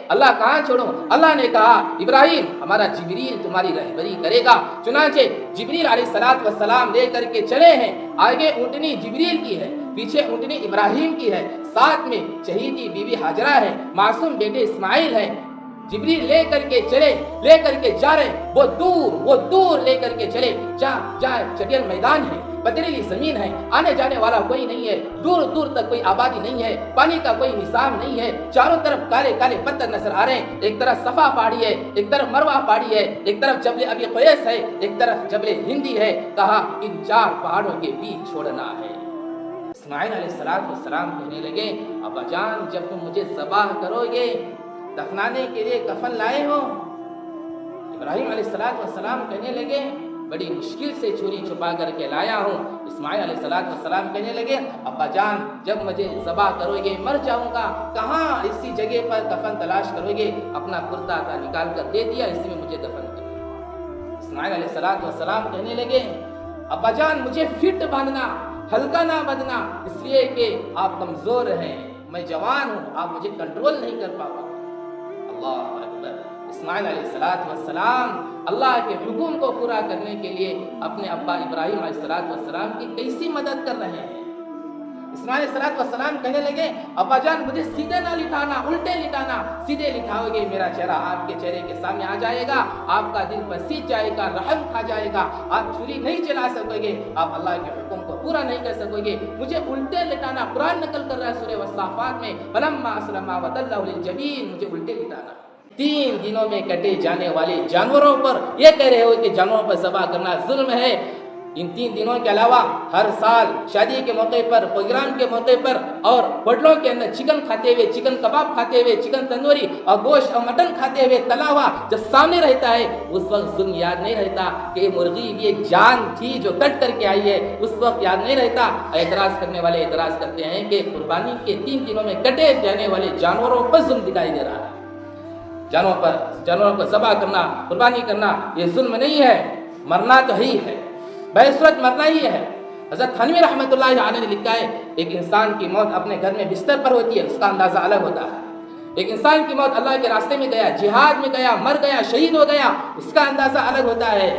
اللہ کہاں چھوڑوں؟ اللہ نے کہا ابراہیم ہمارا جبریل تمہاری رہبری کرے گا۔ چنانچہ جبریل علیہ السلام لے کر کے چلے ہیں، آگے اونٹنی جبریل کی ہے، پیچھے اونٹنی ابراہیم کی ہے، ساتھ میں چہیتی بیوی ہاجرہ ہے، معصوم بیٹے اسماعیل ہے۔ جبریل لے کر کے جا رہے، وہ دور لے کر کے چلے، جہاں چٹیل میدان ہے، پتھریلی زمین ہے، آنے جانے والا کوئی نہیں ہے، دور تک کوئی آبادی نہیں ہے، پانی کا کوئی نظام نہیں ہے، چاروں طرف کالے کالے پتھر نظر آ رہے ہیں، ایک طرف صفا پہاڑی ہے، ایک طرف مروہ پہاڑی ہے، ایک طرف جبل ابی قیس ہے، ایک طرف جبل ہندی ہے۔ کہا ان چار پہاڑوں کے بیچ چھوڑنا ہے۔ اسماعیل علیہ السلام کہنے لگے ابا جان جب تم مجھے ذبح کرو گے دفنانے کے لیے کفن لائے ہو؟ ابراہیم علیہ السلام کہنے لگے بڑی مشکل سے چھری چھپا کر کے لایا ہوں۔ اسماعیل علیہ السلام کہنے لگے ابا جان جب مجھے ذبح کرو گے مر جاؤں گا، کہاں اسی جگہ پر کفن تلاش کرو گے؟ اپنا کرتا تھا نکال کر دے دیا، اسی میں مجھے دفن کرو۔ اسماعیل علیہ السلام کہنے لگے ابا جان مجھے فٹ باندھنا، ہلکا نہ بدنا، اس لیے کہ آپ کمزور ہیں، میں جوان ہوں، آپ مجھے کنٹرول نہیں کر پاؤ۔ اللہ اکبر۔ اسماعیل علیہ السلام اللہ کے حکم کو پورا کرنے کے لیے اپنے ابا ابراہیم علیہ السلام کی کیسی مدد کر رہے ہیں۔ اسماعیل علیہ السلام کہنے لگے ابا جان مجھے سیدھے نہ لٹانا، الٹے لٹانا، سیدھے لٹاؤ گے میرا چہرہ آپ کے چہرے کے سامنے آ جائے گا، آپ کا دل پسیج جائے گا، رحم کھا جائے گا، آپ چھری نہیں چلا سکو گے، آپ اللہ کے حکم کو پورا نہیں کر سکو گے، مجھے الٹے لٹانا۔ قرآن نقل کر رہا ہے سورہ والصافات میں فلما اسلما وتلہ للجبین، مجھے الٹے لٹانا۔ 3 دنوں میں کٹے جانے والے جانوروں پر یہ کہہ رہے ہو کہ جانوروں پر ذبح کرنا ظلم ہے۔ ان 3 دنوں کے علاوہ ہر سال شادی کے موقع پر، پروگرام کے موقع پر اور ہوٹلوں کے اندر چکن کھاتے ہوئے، چکن کباب کھاتے ہوئے، چکن تندوری اور گوشت اور مٹن کھاتے ہوئے تلا ہوا جب سامنے رہتا ہے اس وقت ظلم یاد نہیں رہتا کہ یہ مرغی بھی ایک جان تھی جو کٹ کر کے آئی ہے، اس وقت یاد نہیں رہتا۔ اعتراض کرنے والے اعتراض کرتے ہیں کہ قربانی کے 3 دنوں میں کٹے جانے والے جانوروں پر ظلم دکھائی دے رہا ہے۔ جانوروں کو ذبح کرنا، قربانی کرنا یہ ظلم نہیں ہے، مرنا تو ہی ہے، بہصورت مرنا ہی ہے۔ حضرت تھانوی رحمۃ اللہ علیہ نے لکھا ہے ایک انسان کی موت اپنے گھر میں بستر پر ہوتی ہے، اس کا اندازہ الگ ہوتا ہے۔ ایک انسان کی موت اللہ کے راستے میں گیا، جہاد میں گیا، مر گیا، شہید ہو گیا، اس کا اندازہ الگ ہوتا ہے۔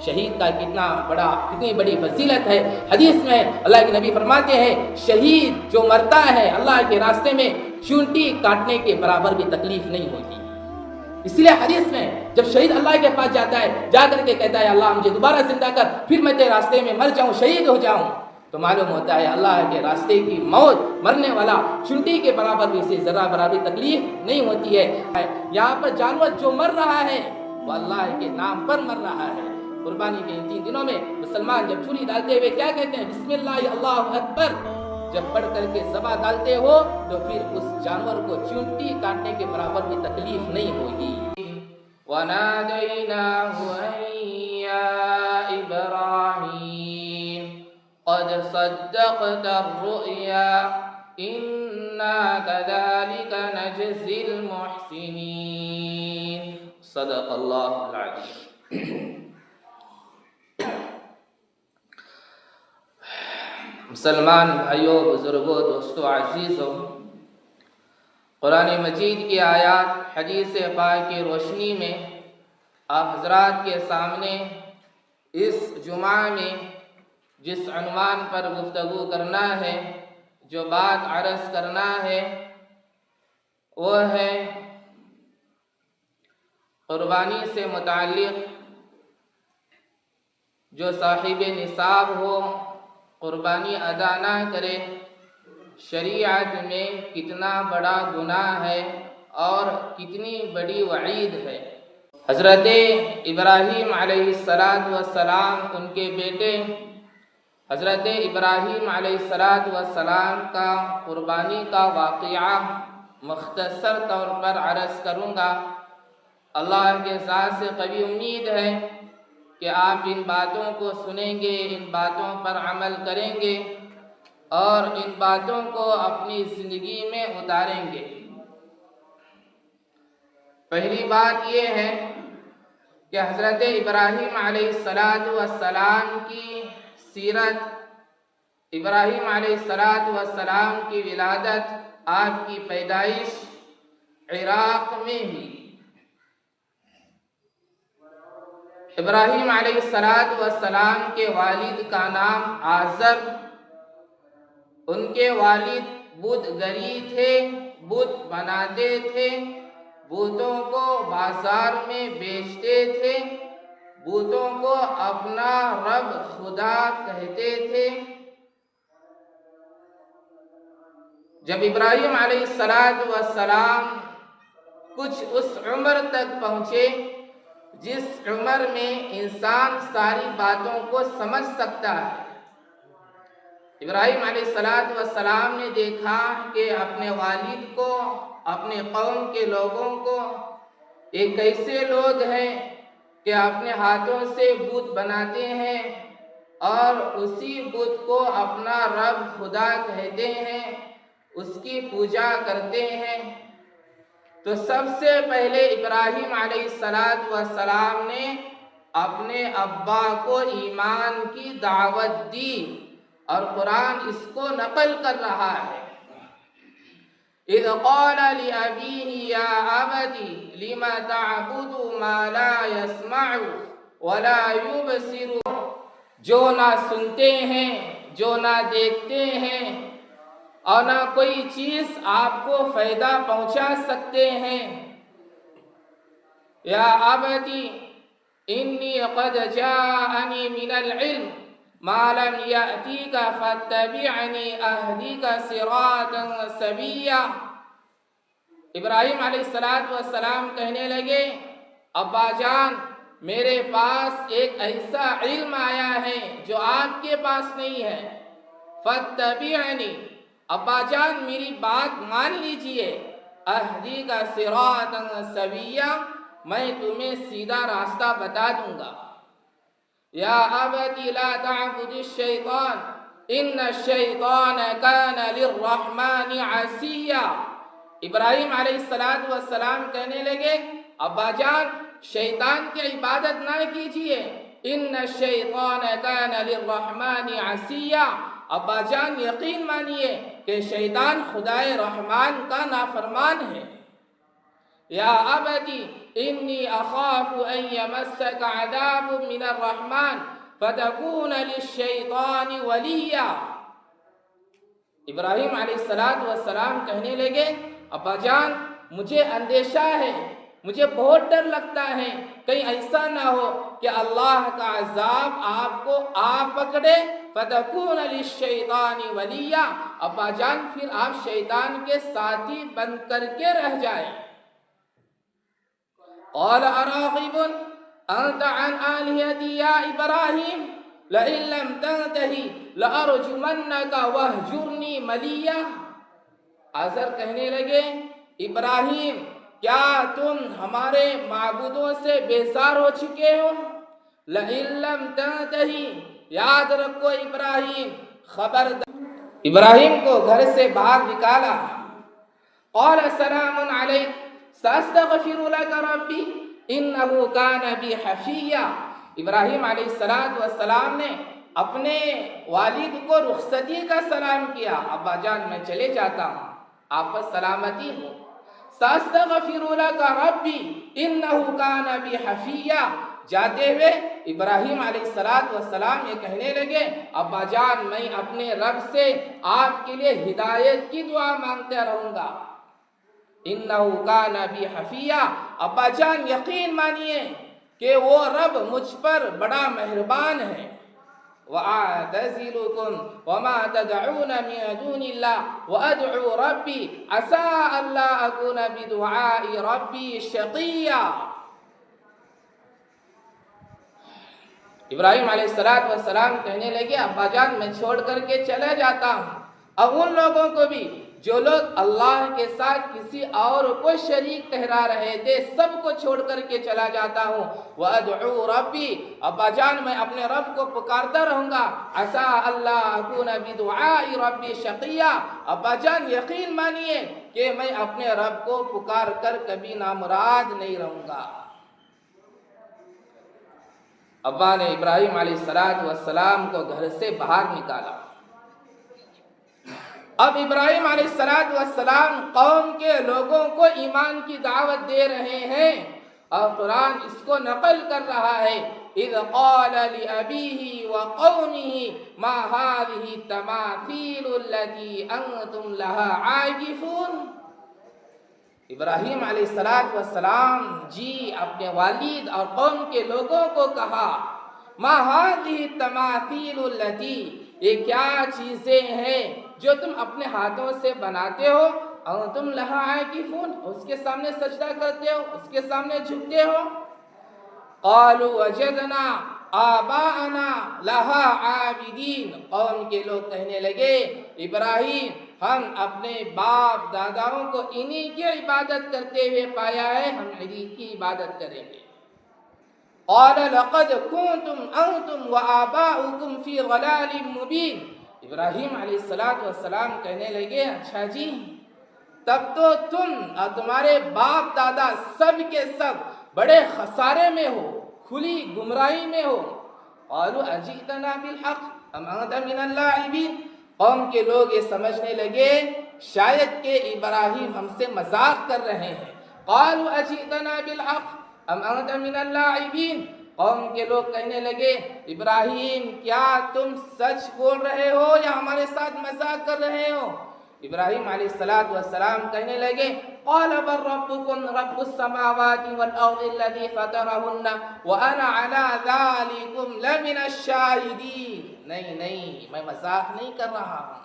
شہید کا کتنی بڑی فضیلت ہے۔ حدیث میں اللہ کے نبی فرماتے ہیں شہید جو مرتا ہے اللہ کے راستے میں چونٹی کاٹنے کے برابر بھی تکلیف نہیں ہوتی۔ اس لیے حدیث میں جب شہید اللہ کے پاس جاتا ہے، جا کر کے کہتا ہے اللہ مجھے دوبارہ زندہ کر، پھر میں تیرے راستے میں مر جاؤں، شہید ہو جاؤں، تو معلوم ہوتا ہے اللہ کے راستے کی موت مرنے والا چونٹی کے برابر بھی اسے ذرا برابر تکلیف نہیں ہوتی ہے۔ یہاں پر جانور جو مر رہا ہے وہ اللہ کے نام پر مر رہا ہے۔ قربانی کے ان 3 دنوں میں مسلمان جب چھری ڈالتے ہوئے کیا کہتے ہیں؟ بسم اللہ اللہ اکبر جب پڑھ کر کے ذبح ڈالتے ہو تو پھر اس جانور کو چونٹی کاٹنے کے برابر بھی تکلیف نہیں ہوگی۔ وَنَادَيْنَاهُ أَن يَا إِبْرَاهِيمُ قَدْ صَدَّقْتَ الرُّؤْيَا إِنَّا كَذَلِكَ نَجْزِي الْمُحْسِنِينَ صدق اللہ العظیم۔ مسلمان بھائیوں، بزرگوں، دوستوں، عزیزوں، قرآن مجید کی آیات، حدیث پاک کی روشنی میں آپ حضرات کے سامنے اس جمعہ میں جس عنوان پر گفتگو کرنا ہے، جو بات عرض کرنا ہے، وہ ہے قربانی سے متعلق جو صاحب نصاب ہو قربانی ادا نہ کرے، شریعت میں کتنا بڑا گناہ ہے اور کتنی بڑی وعید ہے۔ حضرت ابراہیم علیہ السلام ان کے بیٹے حضرت ابراہیم علیہ السلام کا قربانی کا واقعہ مختصر طور پر عرض کروں گا۔ اللہ کے ذات سے قوی امید ہے کہ آپ ان باتوں کو سنیں گے، ان باتوں پر عمل کریں گے اور ان باتوں کو اپنی زندگی میں اتاریں گے۔ پہلی بات یہ ہے کہ حضرت ابراہیم علیہ السلام کی سیرت، ابراہیم علیہ السلام کی ولادت، آپ کی پیدائش عراق میں ہی ابراہیم علیہ السلام کے والد کا نام آزر، ان کے والد بت گری تھے، بت بناتے تھے، بتوں کو بازار میں بیچتے تھے، بتوں کو اپنا رب خدا کہتے تھے۔ جب ابراہیم علیہ السلام کچھ اس عمر تک پہنچے جس عمر میں انسان ساری باتوں کو سمجھ سکتا ہے، ابراہیم علیہ السلام نے دیکھا کہ اپنے والد کو، اپنے قوم کے لوگوں کو، ایک ایسے لوگ ہیں کہ اپنے ہاتھوں سے بت بناتے ہیں اور اسی بت کو اپنا رب خدا کہتے ہیں، اس کی پوجا کرتے ہیں۔ تو سب سے پہلے ابراہیم علیہ السلام نے اپنے ابا کو ایمان کی دعوت دی، اور قرآن اس کو نقل کر رہا ہے۔ اذ قال لأبيه يا أبت لم تعبد ما لا يسمع ولا يبصر، جو نہ سنتے ہیں، جو نہ دیکھتے ہیں، اور نہ کوئی چیز آپ کو فائدہ پہنچا سکتے ہیں۔ یا ابتی انی قد جاءنی من العلم ما لم یأتیک فاتبعنی اہدیک صراطا سویا۔ ابراہیم علیہ السلام کہنے لگے، ابا جان، میرے پاس ایک ایسا علم آیا ہے جو آپ کے پاس نہیں ہے، فاتبعنی، ابا جان میری بات مان لیجئے، اہدیک صراطا سویا، میں تمہیں سیدھا راستہ بتا دوں گا۔ یا ابت لا تعبد الشیطان ان الشیطان کان للرحمن عصیا۔ ابراہیم علیہ السلام کہنے لگے، ابا جان شیطان کی عبادت نہ کیجیے، ان الشیطان کان للرحمن عصیا، ابا جان یقین مانیے کہ شیطان خدائے رحمان کا نافرمان ہے۔ یا ابتی انی اخاف ان یمسک عذاب من الرحمن فتکون للشیطان ولیا۔ ابراہیم علیہ السلام کہنے لگے، ابا جان مجھے اندیشہ ہے، مجھے بہت ڈر لگتا ہے، کہیں ایسا نہ ہو کہ اللہ کا عذاب آپ کو آ پکڑے، فتکون للشیطان ولیا، ابا جان پھر آپ شیطان کے ساتھی بن کر کے رہ جائیں۔ قال اراغب انت عن آلہتی یا ابراہیم لئن لم تنتہی لارجمنک واہجرنی ملیا۔ آزر کہنے لگے، ابراہیم کیا تم ہمارے معبودوں سے بیزار ہو چکے ہو؟ لئن لم تنتہی، یاد رکھو ابراہیم، خبردار۔ ابراہیم کو گھر سے باہر نکالا۔ قال سلام علیک ساستغفر لک ربی انہ کان بی حفیا۔ ابراہیم علیہ السلام نے اپنے والد کو رخصتی کا سلام کیا، ابا جان میں چلے جاتا ہوں، آپ پر سلامتی ہو۔ ساستغفر لک ربی انہ کان بی حفیا، جاتے ہوئے ابراہیم علیہ السلام یہ کہنے لگے، ابا جان میں اپنے رب سے آپ کے لیے ہدایت کی دعا مانگتے رہوں گا۔ انہ کان بی حفیا، ابا جان یقین مانیے کہ وہ رب مجھ پر بڑا مہربان ہے۔ وَأَعْتَزِلُكُمْ وَمَا تَدْعُونَ مِن دُونِ اللَّهِ وَأَدْعُو رَبِّي عَسَىٰ أَلَّا أَكُونَ بِدُعَاءِ رَبِّي شَقِيًّا۔ ابراہیم علیہ السلام کہنے لگے، ابا جان میں چھوڑ کر کے چلا جاتا ہوں، اب ان لوگوں کو بھی جو لوگ اللہ کے ساتھ کسی اور کو شریک ٹھہرا رہے تھے، سب کو چھوڑ کر کے چلا جاتا ہوں۔ وَأَدْعُو رَبِّي، ابا جان میں اپنے رب کو پکارتا رہوں گا، عَسَىٰ أَلَّا أَكُونَ بِدُعَاءِ رَبِّي شَقِيًّا، ابا جان یقین مانیے کہ میں اپنے رب کو پکار کر کبھی نامراد نہیں رہوں گا۔ ابا نے ابراہیم علیہ السلام کو گھر سے باہر نکالا۔ اب ابراہیم علیہ السلام قوم کے لوگوں کو ایمان کی دعوت دے رہے ہیں اور قرآن اس کو نقل کر رہا ہے اذ قال لأبيه وقومه ما هذه التماثيل التي انتم لها عاكفون۔ ابراہیم علیہ السلام جی اپنے والد اور قوم کے لوگوں کو کہا ما هذه التماثيل التي، یہ کیا چیزیں ہیں جو تم اپنے ہاتھوں سے بناتے ہو، اور تم لہا عاکفون، اس کے سامنے سجدہ کرتے ہو، اس کے سامنے جھکتے ہو۔ قالوا وجدنا آباءنا لہا عابدین، قوم کے لوگ کہنے لگے ابراہیم ہم اپنے باپ داداؤں کو انہی کی عبادت کرتے ہوئے پایا ہے، ہم انہی کی عبادت کریں گے۔ قال لقد كنتم انتم وآباؤكم في ضلال مبين، ابراہیم علیہ السلام کہنے لگے اچھا جی تب تو تم اور تمہارے باپ دادا سب کے سب بڑے خسارے میں ہو، کھلی گمراہی میں ہو۔ قالوا اجئتنا بالحق ام انت من اللاعبین، قوم کے لوگ یہ سمجھنے لگے شاید کہ ابراہیم ہم سے مذاق کر رہے ہیں۔ قالوا اجئتنا بالحق ام انت من اللاعبین، قوم کے لوگ کہنے لگے ابراہیم کیا تم سچ بول رہے ہو یا ہمارے ساتھ مذاق کر رہے ہو؟ ابراہیم علیہ السلام کہنے لگے قال بل ربكم رب السماوات والارض الذي فطرهن وانا على ذلكم لمن الشاهدين، نہیں میں مذاق نہیں کر رہا ہوں،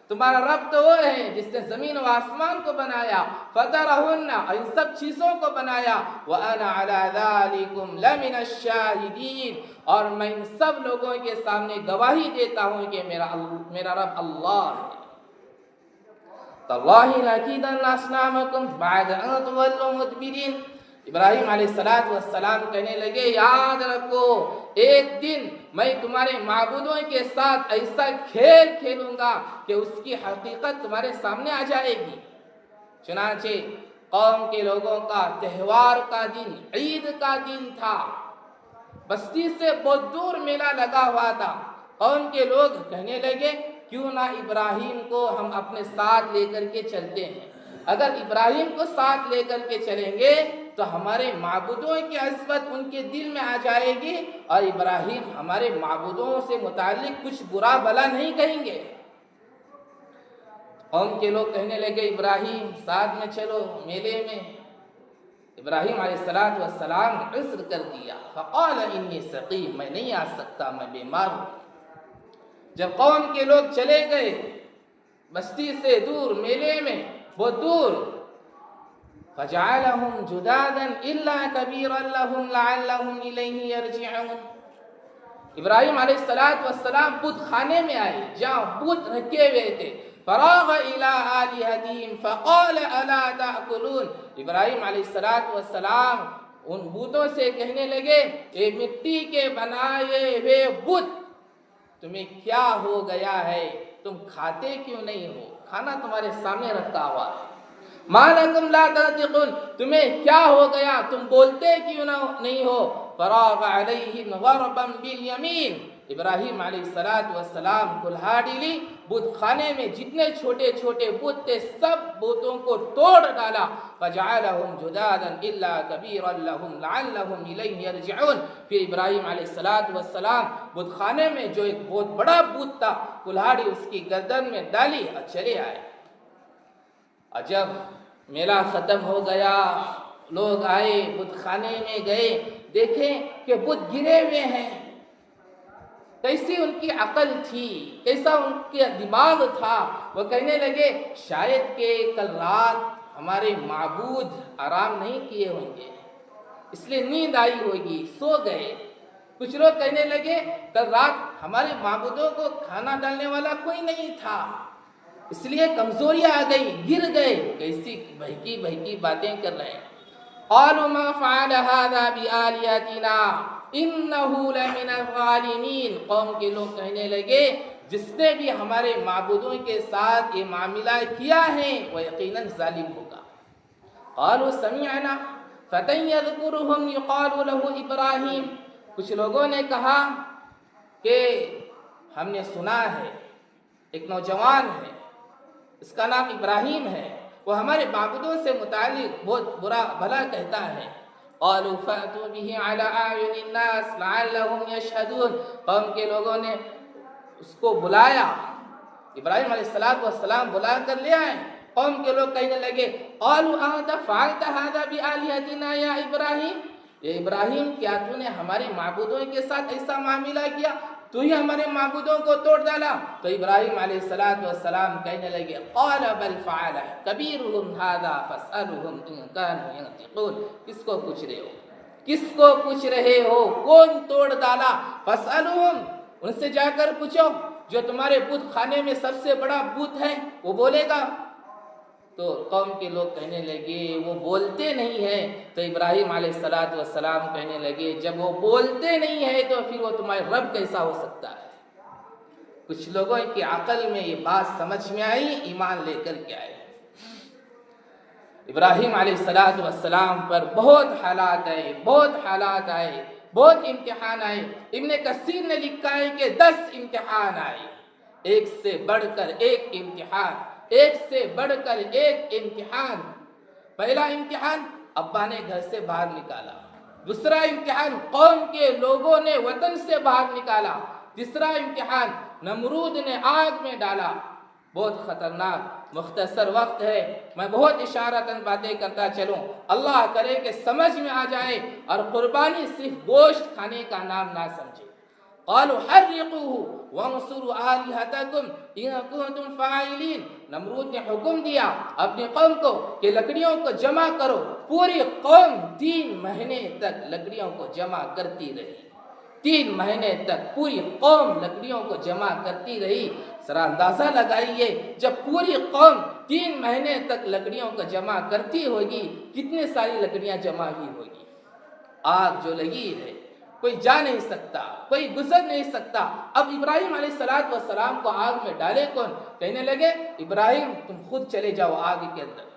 تمہارا رب تو وہ ہے جس نے زمین و آسمان کو بنایا، فطرهن اور ان سب چیزوں کو بنایا، وانا على ذلكم لمن الشاهدين اور میں ان سب لوگوں کے سامنے گواہی دیتا ہوں کہ میرا رب اللہ ہے۔ تاللہ لأکیدن اصنامکم بعد ان تولوا مدبرین، ابراہیم علیہ السلام کہنے لگے یاد رکھو ایک دن میں تمہارے معبودوں کے ساتھ ایسا کھیل کھیلوں گا کہ اس کی حقیقت تمہارے سامنے آ جائے گی۔ چنانچہ قوم کے لوگوں کا تہوار کا دن، عید کا دن تھا، بستی سے بہت دور میلہ لگا ہوا تھا۔ قوم کے لوگ کہنے لگے کیوں نہ ابراہیم کو ہم اپنے ساتھ لے کر کے چلتے ہیں، اگر ابراہیم کو ساتھ لے کر کے چلیں گے تو ہمارے معبودوں کی عصمت ان کے دل میں آ جائے گی اور ابراہیم ہمارے معبودوں سے متعلق کچھ برا بھلا نہیں کہیں گے۔ قوم کے لوگ کہنے لگے ابراہیم ساتھ میں چلو میلے میں۔ ابراہیم علیہ السلام عذر کر دیا، فقال انی سقیم، میں نہیں آ سکتا، میں بیمار ہوں۔ جب قوم کے لوگ چلے گئے بستی سے دور، میلے میں بہت دور، فجعلهم جدادا الا كبيرا لهم لعلهم اليه يرجعون، ابراہیم علیہ السلام بت خانے میں آئے جہاں بت رکھے ہوئے تھے، فراغ الى آلهتهم فقال الا تاكلون، ابراہیم علیہ السلام ان بتوں سے کہنے لگے اے مٹی کے بنائے ہوئے بت تمہیں کیا ہو گیا ہے، تم کھاتے کیوں نہیں ہو، کھانا تمہارے سامنے رکھا ہوا ہے۔ ما لکم لا تنطقون، تمہیں کیا ہو گیا، تم بولتے کیوں نہیں ہو۔ فراغ علیہم ضربا بالیمین، ابراہیم علیہ السلام کلہاڑی لی، بت خانے میں جتنے چھوٹے چھوٹے بت تھے سب بتوں کو توڑ ڈالا، فجعلهم جدادا الا كبيرا لهم لعلهم اليه يرجعون، پھر ابراہیم علیہ السلام بت خانے میں جو ایک بہت بڑا بت تھا کلہاڑی اس کی گردن میں ڈالی اور چلے آئے۔ اور جب میلہ ختم ہو گیا لوگ آئے بت خانے میں گئے، دیکھیں کہ بت گرے ہوئے ہیں، کیسی ان کی عقل تھی، کیسا ان کا دماغ تھا، وہ کہنے لگے شاید کہ کل رات ہمارے معبود آرام نہیں کیے ہوں گے اس لیے نیند آئی ہوگی، سو گئے۔ کچھ لوگ کہنے لگے کل رات ہمارے معبودوں کو کھانا ڈالنے والا کوئی نہیں تھا اس لیے کمزوری آ گئی، گر گئے، کیسی بہکی باتیں کر رہے ہیں۔ قالوا ما فعل هذا بآلهتنا انه لمن الظالمین، قوم کے لوگ کہنے لگے جس نے بھی ہمارے معبودوں کے ساتھ یہ معاملہ کیا ہے وہ یقیناً ظالم ہوگا۔ قالوا سمعنا فتى يذكرهم يقال له ابراہیم، کچھ لوگوں نے کہا کہ ہم نے سنا ہے ایک نوجوان ہے اس کا نام ابراہیم ہے، وہ ہمارے معبودوں سے متعلق بہت برا بھلا کہتا ہے۔ قالوا فأتوا به على أعين الناس لعلهم يشهدون، قوم کے لوگوں نے اس کو بلایا، ابراہیم علیہ السلام بلا کر لے آئے۔ قوم کے لوگ کہنے لگے قالوا أنت فعلت هذا بآلهتنا یا ابراہیم، یہ ابراہیم کیا تو نے ہمارے معبودوں کے ساتھ ایسا معاملہ کیا، تو ہی ہمارے معبودوں کو توڑ ڈالا؟ تو ابراہیم علیہ السلام کہنے لگے قال بل فعلہ کبیرہم ھذا فاسألہم ان کانوا ینطقون، کس کو پوچھ رہے ہو، کس کو پوچھ رہے ہو، کون توڑ ڈالا؟ فاسألہم، ان سے جا کر پوچھو، جو تمہارے بت خانے میں سب سے بڑا بت ہے وہ بولے گا۔ تو قوم کے لوگ کہنے لگے وہ بولتے نہیں ہیں۔ تو ابراہیم علیہ السلام کہنے لگے جب وہ بولتے نہیں ہیں تو پھر وہ تمہارے رب کیسا ہو سکتا ہے؟ کچھ لوگوں کی عقل میں یہ بات سمجھ میں آئی، ایمان لے کر کے آئے۔ ابراہیم علیہ السلام پر بہت حالات آئے، بہت امتحان آئے۔ ابن کثیر نے لکھا ہے کہ 10 امتحان آئے، ایک سے بڑھ کر ایک امتحان، ایک سے بڑھ کر ایک امتحان۔ پہلا امتحان ابا نے گھر سے باہر نکالا، دوسرا امتحان قوم کے لوگوں نے وطن سے باہر نکالا، تیسرا امتحان نمرود نے آگ میں ڈالا۔ بہت خطرناک، مختصر وقت ہے، میں بہت اشارتاً باتیں کرتا چلوں، اللہ کرے کہ سمجھ میں آ جائے اور قربانی صرف گوشت کھانے کا نام نہ سمجھے۔ قالوا حرقوه وانصروا آلهتكم ان كنتم فاعلین، نمرود نے حکم دیا اپنی قوم کو کہ لکڑیوں کو جمع کرو۔ پوری قوم 3 مہینے تک لکڑیوں کو جمع کرتی رہی، 3 مہینے تک پوری قوم لکڑیوں کو جمع کرتی رہی۔ ذرا اندازہ لگائیے جب پوری قوم 3 مہینے تک لکڑیوں کو جمع کرتی ہوگی کتنے ساری لکڑیاں جمع ہوئی ہوگی۔ آگ جو لگی ہے کوئی جا نہیں سکتا، کوئی گزر نہیں سکتا۔ اب ابراہیم علیہ السلام کو آگ میں ڈالے کون؟ کہنے لگے ابراہیم تم خود چلے جاؤ آگ کے اندر،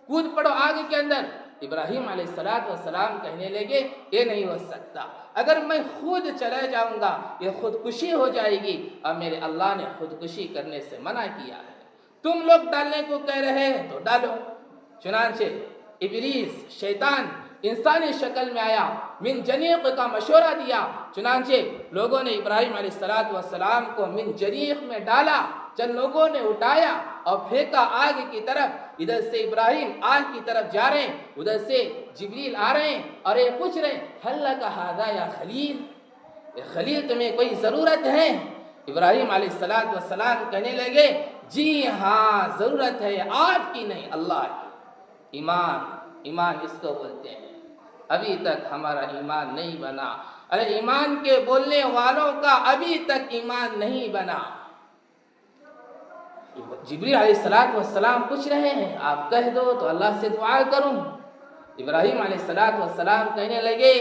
کود پڑو آگ کے اندر۔ ابراہیم علیہ السلام کہنے لگے یہ نہیں ہو سکتا، اگر میں خود چلا جاؤں گا یہ خودکشی ہو جائے گی، اور میرے اللہ نے خودکشی کرنے سے منع کیا ہے، تم لوگ ڈالنے کو کہہ رہے ہیں تو ڈالو۔ چنانچہ ابلیس شیطان انسانی شکل میں آیا، من جنیق کا مشورہ دیا، چنانچہ لوگوں نے ابراہیم علیہ السلام کو من جنیق میں ڈالا، چند لوگوں نے اٹھایا اور پھینکا آگ کی طرف۔ ادھر سے ابراہیم آگ کی طرف جا رہے ہیں، ادھر سے جبریل آ رہے ہیں اور یہ پوچھ رہے ہیں حل لک ھذا یا خلیل، اے خلیل تمہیں کوئی ضرورت ہے؟ ابراہیم علیہ السلام کہنے لگے جی ہاں ضرورت ہے، آپ کی نہیں اللہ کی۔ ایمان اس کو بولتے ہیں، ابھی تک ہمارا ایمان نہیں بنا، ارے ایمان کے بولنے والوں کا ابھی تک ایمان نہیں بنا۔ جبریل علیہ السلام پوچھ رہے ہیں آپ کہہ دو تو اللہ سے دعا کروں۔ ابراہیم علیہ السلام کہنے لگے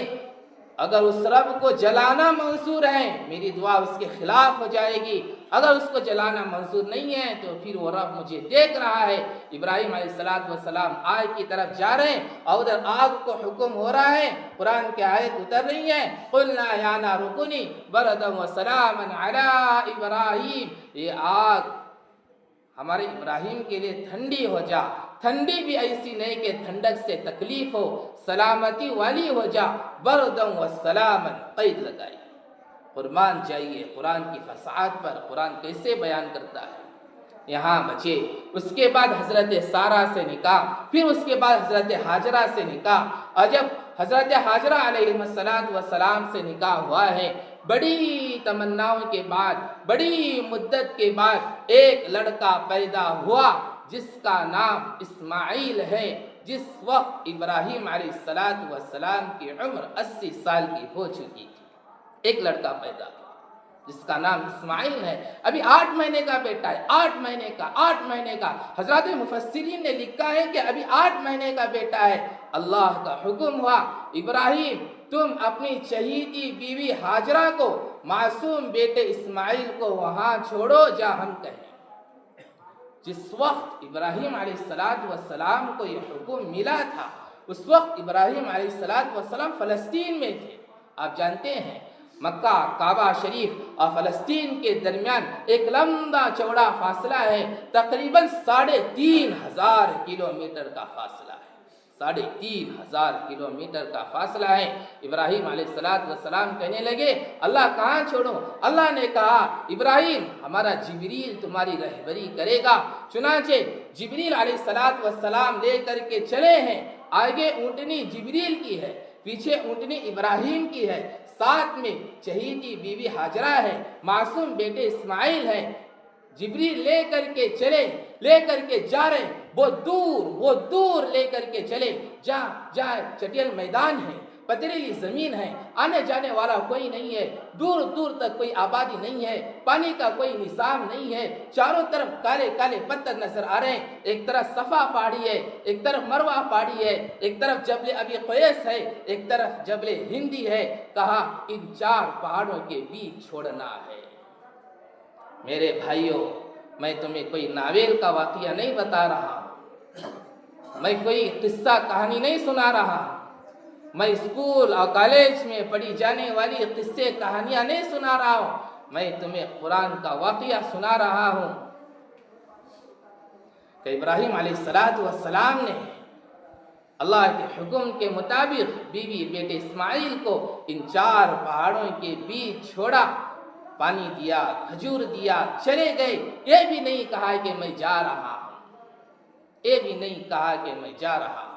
اگر اس رب کو جلانا منظور ہے میری دعا اس کے خلاف ہو جائے گی، اگر اس کو جلانا منظور نہیں ہے تو پھر وہ رب مجھے دیکھ رہا ہے۔ ابراہیم علیہ السلام آگ کی طرف جا رہے ہیں اور ادھر آگ کو حکم ہو رہا ہے، قرآن کی آیت اتر رہی ہے قلنا یا نار کونی بردا وسلاما علی ابراہیم، یہ آگ ہمارے ابراہیم کے لیے ٹھنڈی ہو جا، ٹھنڈی بھی ایسی نہیں کہ ٹھنڈک سے تکلیف ہو، سلامتی والی ہو جا، بردم و سلامن قید لگائی۔ قربان جائیے قرآن کی فصاحت پر، قرآن کیسے بیان کرتا ہے۔ یہاں بچے اس کے بعد حضرت سارہ سے نکاح، پھر اس کے بعد حضرت ہاجرہ سے نکاح، اور جب حضرت ہاجرہ علیہ السلام سے نکاح ہوا ہے بڑی تمناؤں کے بعد، بڑی مدت کے بعد ایک لڑکا پیدا ہوا جس کا نام اسماعیل ہے۔ جس وقت ابراہیم علیہ السلام کی عمر 80 سال کی ہو چکی تھی، ایک لڑکا پیدا ہوا جس کا نام اسماعیل ہے۔ ابھی 8 مہینے کا بیٹا ہے، 8 مہینے کا۔ حضرات مفسرین نے لکھا ہے کہ ابھی 8 مہینے کا بیٹا ہے، اللہ کا حکم ہوا ابراہیم تم اپنی چہیتی بیوی ہاجرہ کو، معصوم بیٹے اسماعیل کو وہاں چھوڑو جا ہم کہیں۔ جس وقت ابراہیم علیہ السلام کو یہ حکم ملا تھا اس وقت ابراہیم علیہ السلام فلسطین میں تھے۔ آپ جانتے ہیں مکہ کعبہ شریف اور فلسطین کے درمیان ایک لمبا چوڑا فاصلہ ہے، تقریباً 3,500 کلومیٹر کا فاصلہ ہے، 3,500 کلومیٹر کا فاصلہ ہے۔ ابراہیم علیہ السلام کہنے لگے اللہ کہاں چھوڑوں؟ اللہ نے کہا ابراہیم ہمارا جبریل تمہاری رہبری کرے گا۔ چنانچہ جبریل علیہ السلام لے کر کے چلے ہیں، آگے اونٹنی جبریل کی ہے، پیچھے اونٹنی ابراہیم کی ہے، ساتھ میں چہیتی بیوی ہاجرہ ہے، معصوم بیٹے اسماعیل ہے۔ جبریل لے کر کے چلے، لے کر کے جا رہے، وہ دور لے کر کے چلے، جہاں چٹیل میدان ہے، پتھریلی زمین ہے، آنے جانے والا کوئی نہیں ہے، دور دور تک کوئی آبادی نہیں ہے، پانی کا کوئی نظام نہیں ہے، چاروں طرف کالے کالے پتھر نظر آ رہے ہیں، ایک طرف صفا پہاڑی ہے، ایک طرف مروہ پہاڑی ہے، ایک طرف جبل ابی قیس ہے، ایک طرف جبل ہندی ہے۔ کہا ان 4 پہاڑوں کے بیچ چھوڑنا ہے۔ میرے بھائیوں، میں تمہیں کوئی ناول کا واقعہ نہیں بتا رہا، میں کوئی قصہ کہانی نہیں سنا رہا، میں اسکول اور کالج میں پڑھی جانے والی قصے کہانیاں نہیں سنا رہا ہوں، میں تمہیں قرآن کا واقعہ سنا رہا ہوں کہ ابراہیم علیہ السلام نے اللہ کے حکم کے مطابق بیوی بیٹے اسماعیل کو ان 4 پہاڑوں کے بیچ چھوڑا، پانی دیا، کھجور دیا، چلے گئے۔ یہ بھی نہیں کہا کہ میں جا رہا ہوں، یہ بھی نہیں کہا کہ میں جا رہا ہوں۔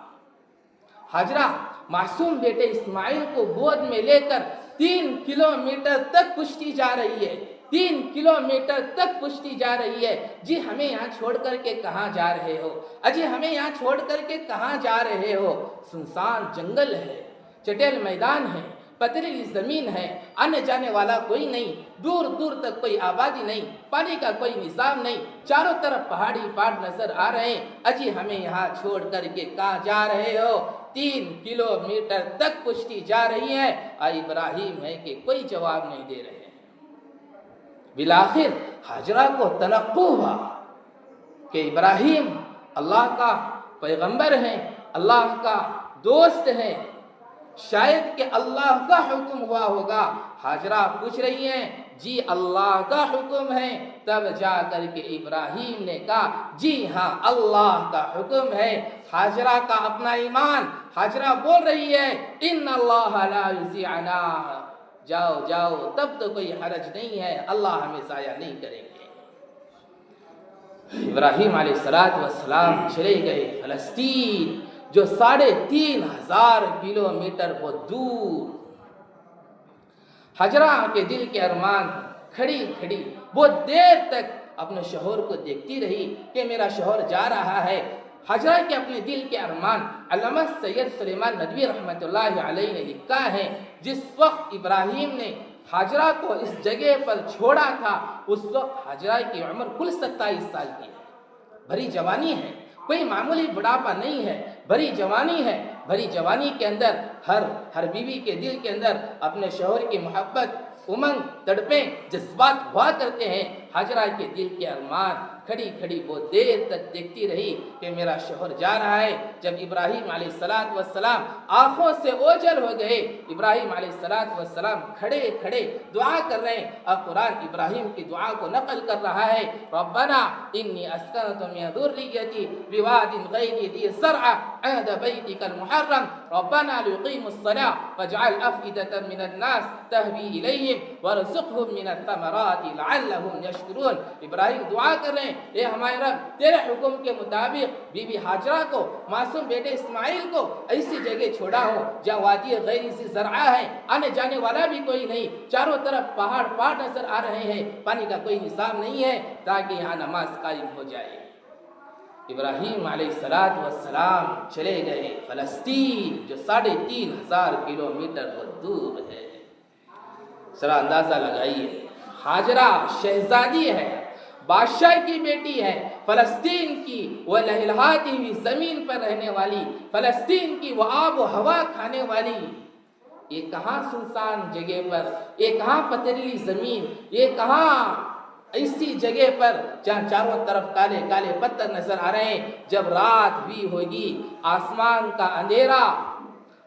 ہاجرہ معصوم بیٹے اسماعیل کو گود میں لے کر 3 کلومیٹر تک پشتی جا رہی ہے، 3 کلومیٹر تک پشتی جا رہی ہے۔ جی ہمیں یہاں چھوڑ کر کے کہاں جا رہے ہو؟ اجی ہمیں یہاں چھوڑ کر کے کہاں جا رہے ہو؟ سنسان جنگل ہے، چٹیل میدان ہے، پتھریلی زمین ہے، آنے جانے والا کوئی نہیں، دور دور تک کوئی آبادی نہیں، پانی کا کوئی نظام نہیں، چاروں طرف پہاڑی پہاڑ نظر آ رہے ہیں۔ اجی ہمیں یہاں چھوڑ کر کے کہاں جا رہے ہو؟ 3 کلومیٹر تک پشتی جا رہی ہے اور ابراہیم ہے کہ کوئی جواب نہیں دے رہے ہیں۔ بالآخر ہاجرہ کو تنقع ہوا کہ ابراہیم اللہ کا پیغمبر ہیں، اللہ کا دوست ہیں، شاید کہ اللہ کا حکم ہوا ہوگا۔ ہاجرہ پوچھ رہی ہیں جی اللہ کا حکم ہے؟ تب جا کر کے ابراہیم نے کہا جی ہاں اللہ کا حکم ہے۔ ہاجرہ کا اپنا ایمان، ہاجرہ بول رہی ہے ان اللہ لا یضیعنا، جاؤ جاؤ تب تو کوئی حرج نہیں ہے، اللہ ہمیں ضائع نہیں کریں گے۔ ابراہیم علیہ السلام چلے گئے فلسطین، جو 3,500 کلومیٹر بہت دور۔ ہاجرہ کے دل کے ارمان کھڑی کھڑی بہت دیر تک اپنے شوہر کو دیکھتی رہی کہ میرا شوہر جا رہا ہے۔ ہاجرہ کے اپنے دل کے ارمان علامہ سید سلیمان ندوی رحمۃ اللہ علیہ نے لکھا ہے، جس وقت ابراہیم نے ہاجرہ کو اس جگہ پر چھوڑا تھا اس وقت ہاجرہ کی عمر کل 27 سال کی ہے، بھری جوانی ہے، کوئی معمولی بڑھاپا نہیں ہے، بھری جوانی ہے۔ بھری جوانی کے اندر ہر بیوی کے دل کے اندر اپنے شوہر کی محبت، امنگ، تڑپیں، جذبات ہوا کرتے ہیں۔ ہاجرہ کے دل کے ارمان کھڑی کھڑی بہت دیر تک دیکھتی رہی کہ میرا شوہر جا رہا ہے۔ جب ابراہیم علیہ السلام آنکھوں سے اوجھل ہو گئے، ابراہیم علیہ السلام کھڑے کھڑے دعا کر رہے ہیں، اور قرآن ابراہیم کی دعا کو نقل کر رہا ہے، ربنا انی اسکنت من ذریتی بواد غیر ذی زرع عند بیتک المحرم ربنا لیقیموا الصلاة فاجعل افئدة من الناس تهوی الیہم وارزقهم من الثمرات لعلهم یشکرون۔ ابراہیم دعا کر رہے ہیں، اے ہمارے رب تیرے حکم کے مطابق بی بی ہاجرہ کو، معصوم بیٹے اسماعیل کو ایسی جگہ چھوڑا ہو جہاں وادی غیر ذی زرع ہے، آنے جانے والا بھی کوئی نہیں، چاروں طرف پہاڑ نظر آ رہے ہیں، پانی کا کوئی نظام نہیں ہے، تاکہ یہاں نماز قائم ہو جائے۔ ابراہیم علیہ السلام چلے گئے فلسطین، جو 3,500 کلومیٹر دور ہے۔ ذرا اندازہ لگائیے، ہاجرہ شہزادی ہے، بادشاہ کی بیٹی ہے، فلسطین کی وہ لہلہاتی ہوئی زمین پر رہنے والی، فلسطین کی وہ آب و ہوا کھانے والی، یہ کہاں سنسان جگہ پر، یہ کہاں پتھریلی زمین، یہ کہاں ایسی جگہ پر جہاں چاروں طرف کالے کالے پتھر نظر آ رہے ہیں۔ جب رات بھی ہوگی، آسمان کا اندھیرا،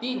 3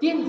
3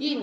3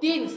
3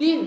3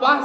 5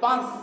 5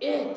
1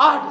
8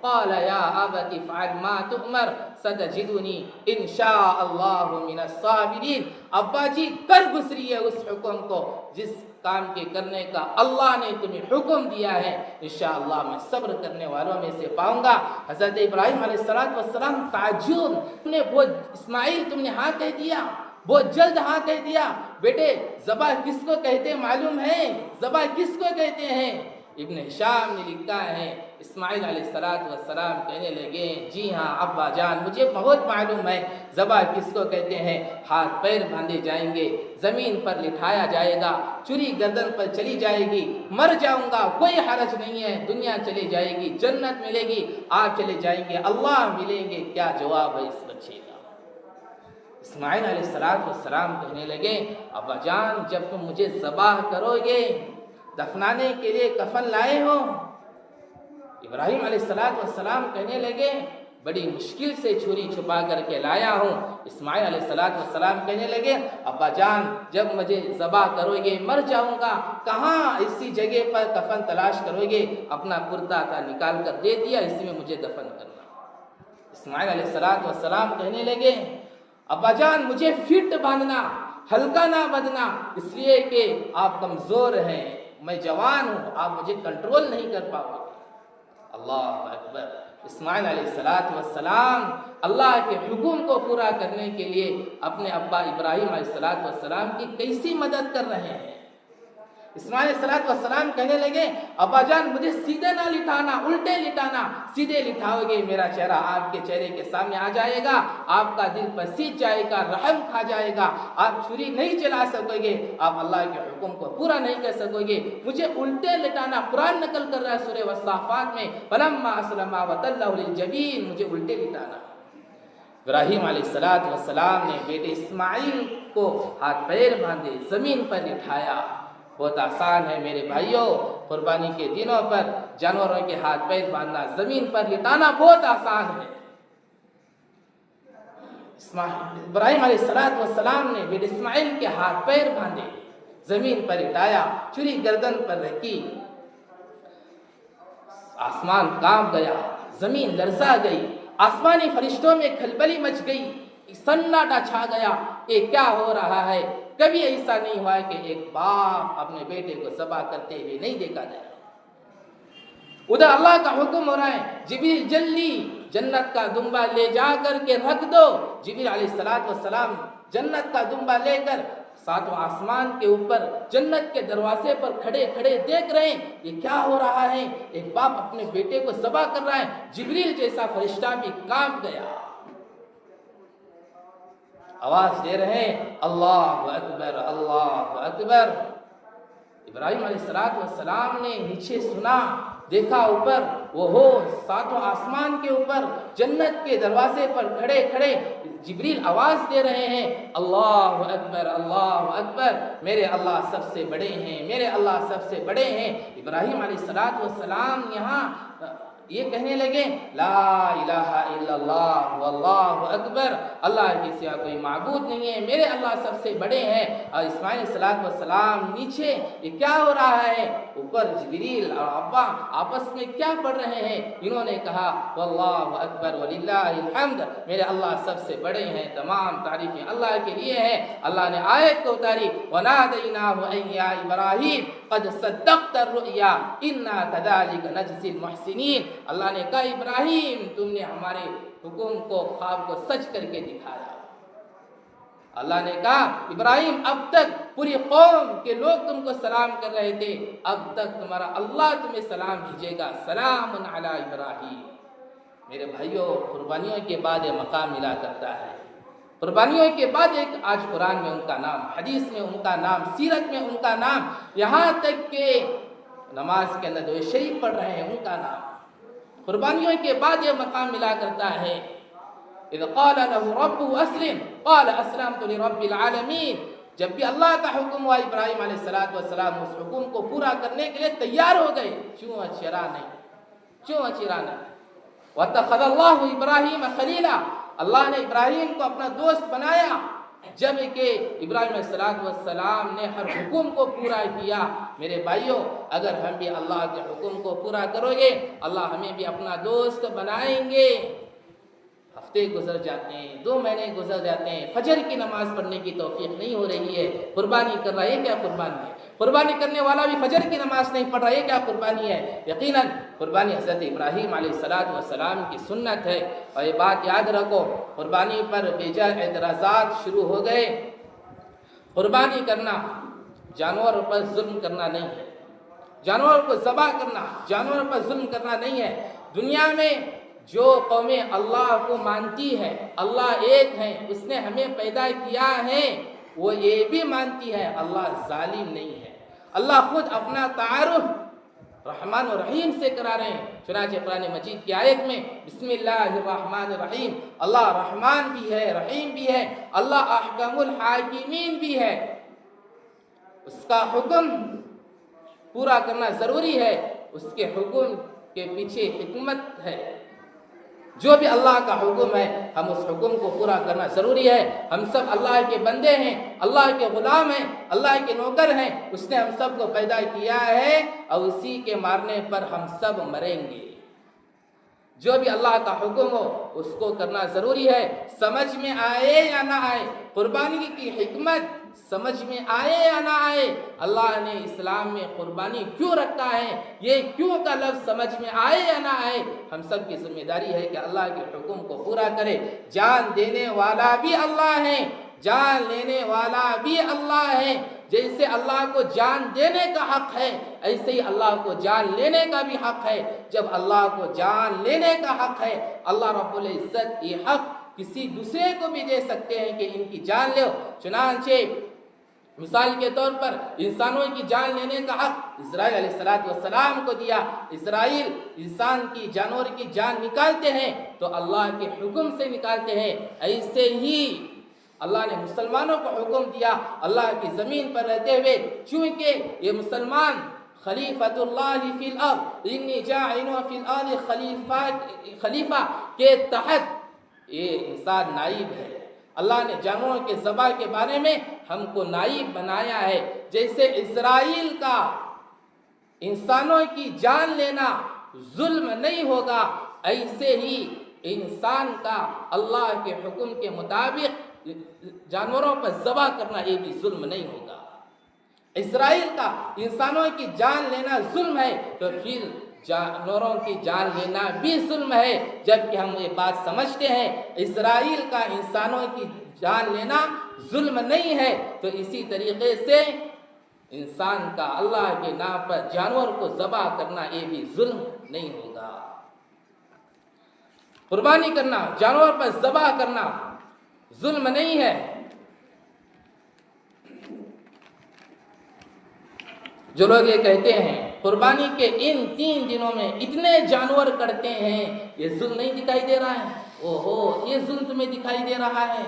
قال یا ابت افعل ما تؤمر ستجدنی ان شاء اللہ من الصابرین۔ ابا جی کر گزریے اس حکم کو جس کام کے کرنے کا اللہ نے تمہیں حکم دیا ہے، انشاءاللہ میں صبر کرنے والوں میں سے پاؤں گا۔ حضرت ابراہیم علیہ السلام تعجب، تم نے وہ اسماعیل تم نے ہاں کہہ دیا، بہت جلد ہاں کہہ دیا، بیٹے ذبح کس کو کہتے معلوم ہے؟ ذبح کس کو کہتے ہیں؟ ابن ہشام نے لکھا ہے اسماعیل علیہ السلام کہنے لگے جی ہاں ابا جان مجھے بہت معلوم ہے ذبح کس کو کہتے ہیں۔ ہاتھ پیر باندھے جائیں گے، زمین پر لٹھایا جائے گا، چھری گردن پر چلی جائے گی، مر جاؤں گا کوئی حرج نہیں ہے، دنیا چلی جائے گی، جنت ملے گی، آپ چلے جائیں گے، اللہ ملیں گے۔ کیا جواب ہے اس بچے کا؟ اسماعیل علیہ السلام کہنے لگے ابا جان جب تم مجھے ذبح کرو گے دفنانے کے لیے کفن لائے ہو؟ ابراہیم علیہ السلام کہنے لگے بڑی مشکل سے چھری چھپا کر کے لایا ہوں۔ اسماعیل علیہ السلام کہنے لگے ابا جان جب مجھے ذبح کرو گے مر جاؤں گا، کہاں اسی جگہ پر کفن تلاش کرو گے؟ اپنا کرتا تھا نکال کر دے دیا، اسی میں مجھے دفن کرنا۔ اسماعیل علیہ السلام کہنے لگے ابا جان مجھے فٹ باندھنا، ہلکا نہ بدنا، اس لیے کہ آپ کمزور ہیں، میں جوان ہوں، آپ مجھے کنٹرول نہیں کر پاؤ گے۔ اللہ اکبر۔ اسماعیل علیہ السلام اللہ کے حکم کو پورا کرنے کے لیے اپنے ابا ابراہیم علیہ السلام کی کیسی مدد کر رہے ہیں۔ اسماعیل علیہ السلام کہنے لگے ابا جان مجھے سیدھے نہ لٹانا، الٹے لٹانا، سیدھے لٹاؤ گے میرا چہرہ آپ کے چہرے کے سامنے آ جائے گا، آپ کا دل پسیج جائے گا، رحم کھا جائے گا، آپ چھری نہیں چلا سکو گے، آپ اللہ کے حکم کو پورا نہیں کر سکو گے، مجھے الٹے لٹانا۔ قرآن نقل کر رہا ہے سورہ والصافات میں فلما اسلما وتلہ للجبین، مجھے الٹے لٹانا۔ ابراہیم علیہ السلام نے بیٹے اسماعیل کو ہاتھ پیر باندھے زمین پر لٹھایا۔ بہت آسان ہے میرے بھائیوں، قربانی کے دنوں پر جانوروں کے ہاتھ پیر باندھنا، زمین پر لٹانا بہت آسان ہے۔ ابراہیم علیہ السلام نے بیٹے اسماعیل کے ہاتھ پیر باندھے، زمین پر لٹایا، چھری گردن پر رکھی، آسمان کانپ گیا، زمین لرزا گئی، آسمانی فرشتوں میں کھلبلی مچ گئی، سناٹا چھا گیا، یہ کیا ہو رہا ہے؟ کبھی ایسا نہیں ہوا کہ ایک باپ اپنے بیٹے کو ذبح کرتے ہوئے نہیں دیکھا گیا۔ ادھر اللہ کا حکم ہو رہا ہے جبریل جلدی جنت کا دمبا لے جا کر کے رکھ دو۔ جبریل علیہ السلام جنت کا دمبا لے کر ساتوں آسمان کے اوپر جنت کے دروازے پر کھڑے کھڑے دیکھ رہے ہیں یہ کیا ہو رہا ہے؟ ایک باپ اپنے بیٹے کو ذبح کر رہا ہے۔ جبریل جیسا فرشتہ بھی کانپ گیا، آواز دے رہے ہیں اللہ اکبر اللہ اکبر۔ ابراہیم علیہ السلام نے نیچے سنا، دیکھا اوپر، وہ ہو ساتوں آسمان کے اوپر جنت کے دروازے پر کھڑے کھڑے جبریل آواز دے رہے ہیں اللہ اکبر اللہ اکبر، میرے اللہ سب سے بڑے ہیں، میرے اللہ سب سے بڑے ہیں۔ ابراہیم علیہ السلام یہاں یہ کہنے لگے لا الہ الا اللہ واللہ اکبر، اللہ کے سوا کوئی معبود نہیں ہے، میرے اللہ سب سے بڑے ہیں۔ اور اسماعیل علیہ السلام نیچے یہ کیا ہو رہا ہے؟ اوپر جبریل اور ابا آپس میں کیا پڑھ رہے ہیں؟ انہوں نے کہا واللہ اکبر وللہ الحمد، میرے اللہ سب سے بڑے ہیں، تمام تعریفیں اللہ کے لیے ہیں۔ اللہ نے آیت کو اتاری وَنَادَيْنَاهُ أَن يَا إِبْرَاهِيمُ قَدْ صَدَّقْتَ الرُّؤْيَا إِنَّا كَذَلِكَ نَجْزِي الْمُحْسِنِينَ۔ اللہ نے کہا ابراہیم تم نے ہمارے حکم کو خواب کو سچ کر کے دکھایا۔ اللہ نے کہا ابراہیم اب تک پوری قوم کے لوگ تم کو سلام کر رہے تھے، اب تک تمہارا اللہ تمہیں سلام بھیجے گا، سلام علی ابراہیم۔ میرے بھائیوں قربانیوں کے بعد یہ مقام ملا کرتا ہے، قربانیوں کے بعد ایک آج قرآن میں ان کا نام، حدیث میں ان کا نام، سیرت میں ان کا نام، یہاں تک کہ نماز کے اندر جو شریف پڑھ رہے ہیں ان کا نام، قربانیوں کے بعد یہ مقام ملا کرتا ہے۔ اذ قال له ربه اسلم قال اسلمت لرب العالمین، جب بھی اللہ کا حکم ہوا ابراہیم علیہ السلام اس حکم کو پورا کرنے کے لیے تیار ہو گئے، چوں اچرا نہیں، چوں اچرا نہیں۔ واتخذ اللہ ابراہیم خلیلا، اللہ نے ابراہیم کو اپنا دوست بنایا، جب کہ ابراہیم علیہ السلام نے ہر حکم کو پورا کیا، میرے بھائیوں اگر ہم بھی اللہ کے حکم کو پورا کرو گے اللہ ہمیں بھی اپنا دوست بنائیں گے۔ ہفتے گزر جاتے ہیں، 2 مہینے گزر جاتے ہیں، فجر کی نماز پڑھنے کی توفیق نہیں ہو رہی ہے، قربانی کر رہا ہے، کیا قربانی ہے؟ قربانی کرنے والا بھی فجر کی نماز نہیں پڑھ رہا ہے، کیا قربانی ہے؟ یقیناً قربانی حضرت ابراہیم علیہ السلام کی سنت ہے، اور یہ بات یاد رکھو، قربانی پر بے جا اعتراضات شروع ہو گئے۔ قربانی کرنا جانور پر ظلم کرنا نہیں ہے، جانور کو ذبح کرنا جانور پر ظلم کرنا نہیں ہے۔ دنیا میں جو قومیں اللہ کو مانتی ہے، اللہ ایک ہے، اس نے ہمیں پیدا کیا ہے، وہ یہ بھی مانتی ہے اللہ ظالم نہیں ہے۔ اللہ خود اپنا تعارف رحمان و رحیم سے کرا رہے ہیں، چنانچہ قرآن مجید کی آیت میں بسم اللہ الرحمن الرحیم، اللہ رحمان بھی ہے، رحیم بھی ہے، اللہ احکم الحاکمین بھی ہے۔ اس کا حکم پورا کرنا ضروری ہے، اس کے حکم کے پیچھے حکمت ہے۔ جو بھی اللہ کا حکم ہے ہم اس حکم کو پورا کرنا ضروری ہے۔ ہم سب اللہ کے بندے ہیں، اللہ کے غلام ہیں، اللہ کے نوکر ہیں، اس نے ہم سب کو پیدا کیا ہے اور اسی کے مارنے پر ہم سب مریں گے۔ جو بھی اللہ کا حکم ہو اس کو کرنا ضروری ہے، سمجھ میں آئے یا نہ آئے، قربانی کی حکمت سمجھ میں آئے یا نہ آئے، اللہ نے اسلام میں قربانی کیوں رکھا ہے، یہ کیوں کا لفظ سمجھ میں آئے یا نہ آئے، ہم سب کی ذمہ داری ہے کہ اللہ کے حکم کو پورا کرے۔ جان دینے والا بھی اللہ ہے، جان لینے والا بھی اللہ ہے۔ جیسے اللہ کو جان دینے کا حق ہے ایسے ہی اللہ کو جان لینے کا بھی حق ہے۔ جب اللہ کو جان لینے کا حق ہے، اللہ رب العزت یہ حق کسی دوسرے کو بھی دے سکتے ہیں کہ ان کی جان لو۔ چنانچہ مثال کے طور پر انسانوں کی جان لینے کا حق اسرائیل علیہ السلام کو دیا۔ اسرائیل انسان کی جانور کی جان نکالتے ہیں تو اللہ کے حکم سے نکالتے ہیں، ایسے ہی اللہ نے مسلمانوں کو حکم دیا اللہ کی زمین پر رہتے ہوئے، چونکہ یہ مسلمان خلیفۃ اللہ فی الارض انی جاعل فی الارض خلیفہ کے تحت یہ انسان نائب ہے۔ اللہ نے جانوروں کے ذبح کے بارے میں ہم کو نائب بنایا ہے۔ جیسے اسرائیل کا انسانوں کی جان لینا ظلم نہیں ہوگا، ایسے ہی انسان کا اللہ کے حکم کے مطابق جانوروں پر ذبح کرنا یہ بھی ظلم نہیں ہوگا۔ اسرائیل کا انسانوں کی جان لینا ظلم ہے تو پھر جانوروں کی جان لینا بھی ظلم ہے، جبکہ ہم یہ بات سمجھتے ہیں اسرائیل کا انسانوں کی جان لینا ظلم نہیں ہے، تو اسی طریقے سے انسان کا اللہ کے نام پر جانور کو ذبح کرنا یہ بھی ظلم نہیں ہوگا۔ قربانی کرنا، جانور پر ذبح کرنا ظلم نہیں ہے۔ جو لوگ یہ کہتے ہیں قربانی کے ان 3 دنوں میں اتنے جانور کرتے ہیں، یہ ظلم نہیں دکھائی دے رہا ہے؟ اوہو، یہ ظلم تمہیں دکھائی دے رہا ہے۔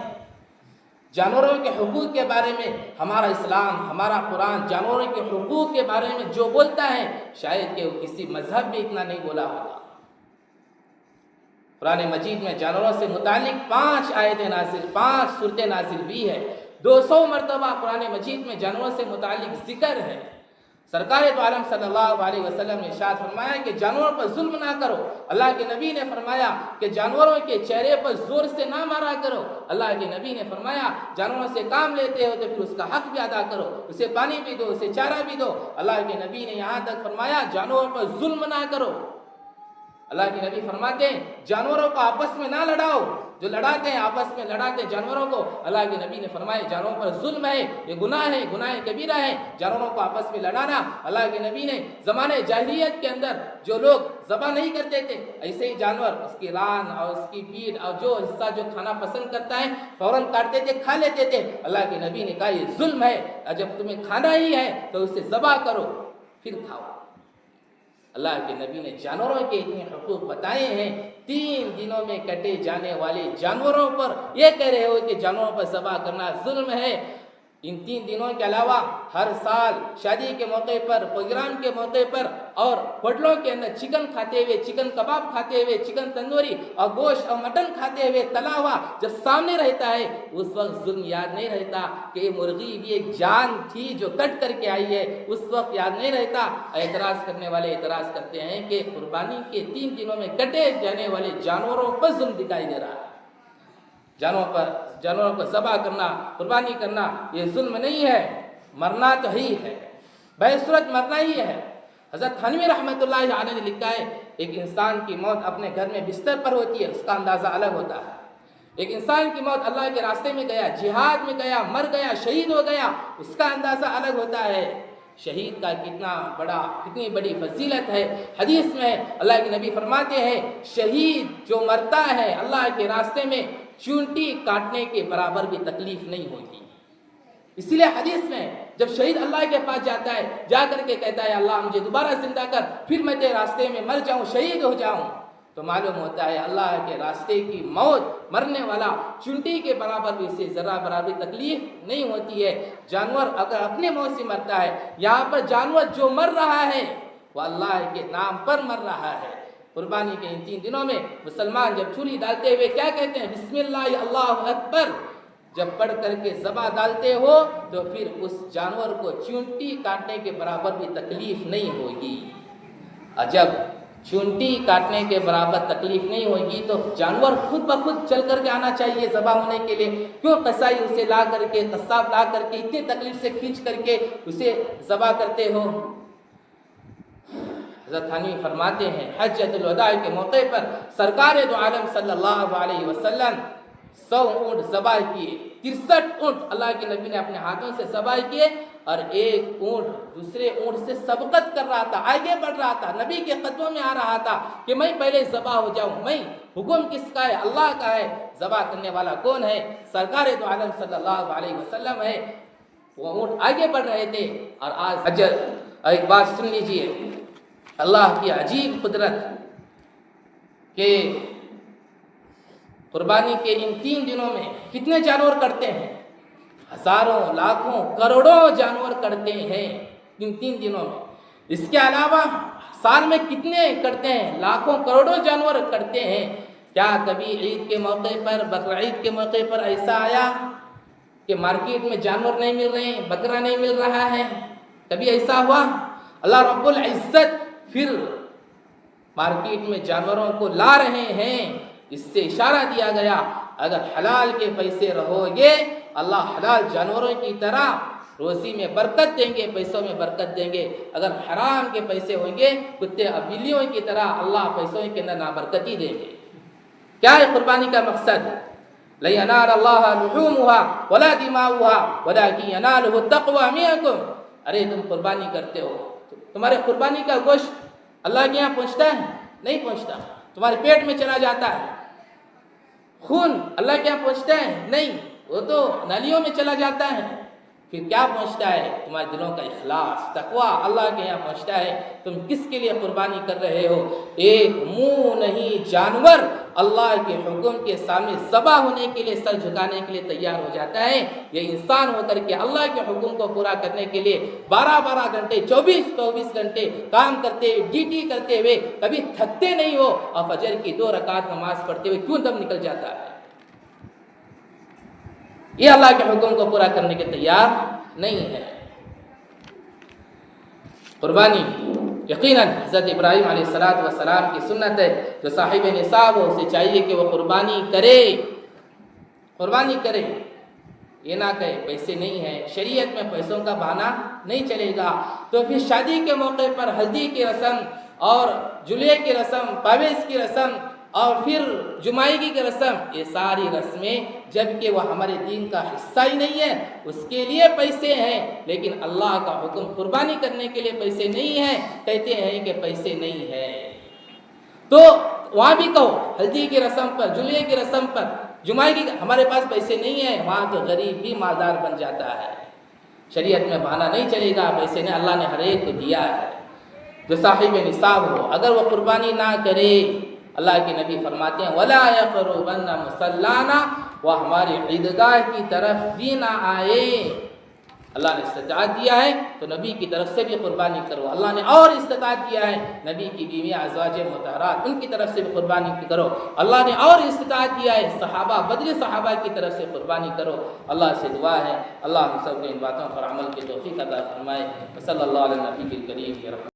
جانوروں کے حقوق کے بارے میں ہمارا اسلام، ہمارا قرآن جانوروں کے حقوق کے بارے میں جو بولتا ہے شاید کہ وہ کسی مذہب میں اتنا نہیں بولا ہوگا۔ قرآن مجید میں جانوروں سے متعلق 5 آیتیں نازل، 5 سورتیں نازل بھی ہے، 200 مرتبہ قرآن مجید میں جانوروں سے متعلق ذکر ہے۔ سرکار تو عالم صلی اللہ علیہ وسلم نے ارشاد فرمایا کہ جانوروں پر ظلم نہ کرو۔ اللہ کے نبی نے فرمایا کہ جانوروں کے چہرے پر زور سے نہ مارا کرو۔ اللہ کے نبی نے فرمایا جانوروں سے کام لیتے ہو تو پھر اس کا حق بھی ادا کرو، اسے پانی بھی دو، اسے چارہ بھی دو۔ اللہ کے نبی نے یہاں تک فرمایا جانوروں پر ظلم نہ کرو۔ اللہ کے نبی فرماتے ہیں جانوروں کو آپس میں نہ لڑاؤ، جو لڑاتے ہیں آپس میں لڑاتے جانوروں کو، اللہ کے نبی نے فرمایا جانوروں پر ظلم ہے، یہ گناہ ہے، گناہ کبیرہ ہے جانوروں کو آپس میں لڑانا۔ اللہ کے نبی نے زمانے جاہلیت کے اندر جو لوگ ذبح نہیں کرتے تھے ایسے ہی جانور اس کی ران اور اس کی پیٹھ اور جو حصہ جو کھانا پسند کرتا ہے فوراً کاٹتے تھے، کھا لیتے تھے۔ اللہ کے نبی نے کہا یہ ظلم ہے، جب تمہیں کھانا ہی ہے تو اسے ذبح کرو پھر کھاؤ۔ اللہ کے نبی نے جانوروں کے اتنے حقوق بتائے ہیں، 3 دنوں میں کٹے جانے والے جانوروں پر یہ کہہ رہے ہو کہ جانوروں پر ذبح کرنا ظلم ہے۔ ان 3 دنوں کے علاوہ ہر سال شادی کے موقع پر، پروگرام کے موقع پر اور ہوٹلوں کے اندر چکن کھاتے ہوئے، چکن کباب کھاتے ہوئے، چکن تندوری اور گوشت اور مٹن کھاتے ہوئے، تلا ہوا جب سامنے رہتا ہے اس وقت ظلم یاد نہیں رہتا کہ یہ مرغی بھی ایک جان تھی جو کٹ کر کے آئی ہے، اس وقت یاد نہیں رہتا۔ اعتراض کرنے والے اعتراض کرتے ہیں کہ قربانی کے 3 دنوں میں کٹے جانے والے جانوروں پر ظلم دکھائی دے رہا ہے۔ جانوروں کو ذبح کرنا، قربانی کرنا یہ ظلم نہیں ہے، مرنا تو ہی ہے، بے صورت مرنا ہی ہے۔ حضرت تھانوی رحمۃ اللہ علیہ نے لکھا ہے ایک انسان کی موت اپنے گھر میں بستر پر ہوتی ہے، اس کا اندازہ الگ ہوتا ہے۔ ایک انسان کی موت اللہ کے راستے میں گیا، جہاد میں گیا، مر گیا، شہید ہو گیا، اس کا اندازہ الگ ہوتا ہے۔ شہید کا کتنی بڑی فضیلت ہے۔ حدیث میں اللہ کے نبی فرماتے ہیں شہید جو مرتا ہے اللہ کے راستے میں چونٹی کاٹنے کے برابر بھی تکلیف نہیں ہوتی۔ اسی لیے حدیث میں جب شہید اللہ کے پاس جاتا ہے، جا کر کے کہتا ہے اللہ مجھے دوبارہ زندہ کر، پھر میں تیرے راستے میں مر جاؤں، شہید ہو جاؤں، تو معلوم ہوتا ہے اللہ کے راستے کی موت مرنے والا چونٹی کے برابر بھی اسے ذرا برابر تکلیف نہیں ہوتی ہے۔ جانور اگر اپنے موت سے مرتا ہے، یہاں پر جانور جو مر رہا ہے وہ اللہ کے نام پر مر رہا ہے۔ قربانی کے ان 3 دنوں میں مسلمان جب چھری ڈالتے ہوئے کیا کہتے ہیں؟ بسم اللہ اللہ اکبر جب پڑھ کر کے ذبح ڈالتے ہو تو پھر اس جانور کو چونٹی کاٹنے کے برابر بھی تکلیف نہیں ہوگی۔ اور جب چونٹی کاٹنے کے برابر تکلیف نہیں ہوگی تو جانور خود بخود چل کر کے آنا چاہیے ذبح ہونے کے لیے۔ کیوں قصائی اسے لا کر کے، قصاب لا کر کے اتنی تکلیف سے کھینچ کر کے اسے ذبح کرتے ہو؟ حضرت تھانوی فرماتے ہیں حجۃ الوداع کے موقع پر سرکار دو عالم صلی اللہ علیہ وسلم 100 اونٹ ذبح کیے، 63 اونٹ اللہ کے نبی نے اپنے ہاتھوں سے ذبح کیے، اور ایک اونٹ دوسرے اونٹ سے سبقت کر رہا تھا، آگے بڑھ رہا تھا، نبی کے قدموں میں آ رہا تھا کہ میں پہلے ذبح ہو جاؤں۔ میں حکم کس کا ہے؟ اللہ کا ہے۔ ذبح کرنے والا کون ہے؟ سرکار دو عالم صلی اللہ علیہ وسلم ہے۔ وہ اونٹ آگے بڑھ رہے تھے۔ اور آج ایک بات سن لیجئے، اللہ کی عجیب قدرت کہ قربانی کے ان 3 دنوں میں کتنے جانور کٹتے ہیں؟ ہزاروں، لاکھوں، کروڑوں جانور کٹتے ہیں ان 3 دنوں میں۔ اس کے علاوہ سال میں کتنے کٹتے ہیں؟ لاکھوں کروڑوں جانور کٹتے ہیں۔ کیا کبھی عید کے موقع پر، بقرعید کے موقع پر ایسا آیا کہ مارکیٹ میں جانور نہیں مل رہے ہیں، بکرا نہیں مل رہا ہے؟ کبھی ایسا ہوا؟ اللہ رب العزت پھر مارکیٹ میں جانوروں کو لا رہے ہیں۔ اس سے اشارہ دیا گیا اگر حلال کے پیسے رہو گے اللہ حلال جانوروں کی طرح روزی میں برکت دیں گے، پیسوں میں برکت دیں گے۔ اگر حرام کے پیسے ہوں گے کتے اور بلیوں کی طرح اللہ پیسوں کے اندر نابرکتی دیں گے۔ کیا ہے قربانی کا مقصد؟ لَن يَنَالَ اللَّهَ لُحُومُهَا وَلَا دِمَاؤُهَا وَلَكِنْ يَنَالُهُ التَّقْوَىٰ مِنكُمْ۔ ارے تم قربانی کرتے ہو، تمہارے قربانی کا گوشت اللہ کے یہاں پہنچتا ہے؟ نہیں پہنچتا، تمہارے پیٹ میں چلا جاتا ہے۔ خون اللہ کے یہاں پہنچتا ہے؟ نہیں، وہ تو نالیوں میں چلا جاتا ہے۔ پھر کیا پہنچتا ہے؟ تمہارے دلوں کا اخلاص، تقویٰ اللہ کے یہاں پہنچتا ہے۔ تم کس کے لیے قربانی کر رہے ہو؟ ایک منہ نہیں جانور اللہ کے حکم کے سامنے ذبح ہونے کے لیے، سر جھکانے کے لیے تیار ہو جاتا ہے۔ یہ انسان ہو کر کے اللہ کے حکم کو پورا کرنے کے لیے 12 گھنٹے 24 گھنٹے کام کرتے ہوئے، ڈیوٹی کرتے ہوئے کبھی تھکتے نہیں ہو، اور فجر کی 2 رکعت نماز پڑھتے ہوئے کیوں دم نکل جاتا ہے؟ یہ اللہ کے حکم کو پورا کرنے کے تیار نہیں ہے۔ قربانی یقیناً حضرت ابراہیم علیہ السلام کی سنت ہے۔ جو صاحب نصاب ہو اسے چاہیے کہ وہ قربانی کرے، یہ نہ کہے پیسے نہیں ہیں۔ شریعت میں پیسوں کا بہانہ نہیں چلے گا۔ تو پھر شادی کے موقع پر ہلدی کی رسم اور جلوے کی رسم، پاویز کی رسم اور پھر جمائیگی کی رسم، یہ ساری رسمیں جبکہ وہ ہمارے دین کا حصہ ہی نہیں ہے، اس کے لیے پیسے ہیں، لیکن اللہ کا حکم قربانی کرنے کے لیے پیسے نہیں ہیں، کہتے ہیں کہ پیسے نہیں ہیں۔ تو وہاں بھی کہو ہلدی کی رسم پر، جلوے کی رسم پر، جمائیگی ہمارے پاس پیسے نہیں ہیں، وہاں تو غریب بھی مالدار بن جاتا ہے۔ شریعت میں بہانہ نہیں چلے گا، پیسے نے اللہ نے ہر ایک کو دیا ہے۔ جو صاحب نصاب ہو اگر وہ قربانی نہ کرے، اللہ کے نبی فرماتے ہیں وَلَا يَقْرُبَنَّ مُصَلَّانَا، وہ ہماری عیدگاہ کی طرف بھی نہ آئے۔ اللہ نے استطاعت دیا ہے تو نبی کی طرف سے بھی قربانی کرو، اللہ نے اور استطاعت دیا ہے نبی کی بیویاں ازواج مطہرات ان کی طرف سے بھی قربانی کرو، اللہ نے اور استطاعت دیا ہے صحابہ بدر صحابہ کی طرف سے قربانی کرو۔ اللہ سے دعا ہے اللہ ہم سب کو ان باتوں پر عمل کی توفیق عطا فرمائے۔ صلی اللہ علیہ نبی الکریم۔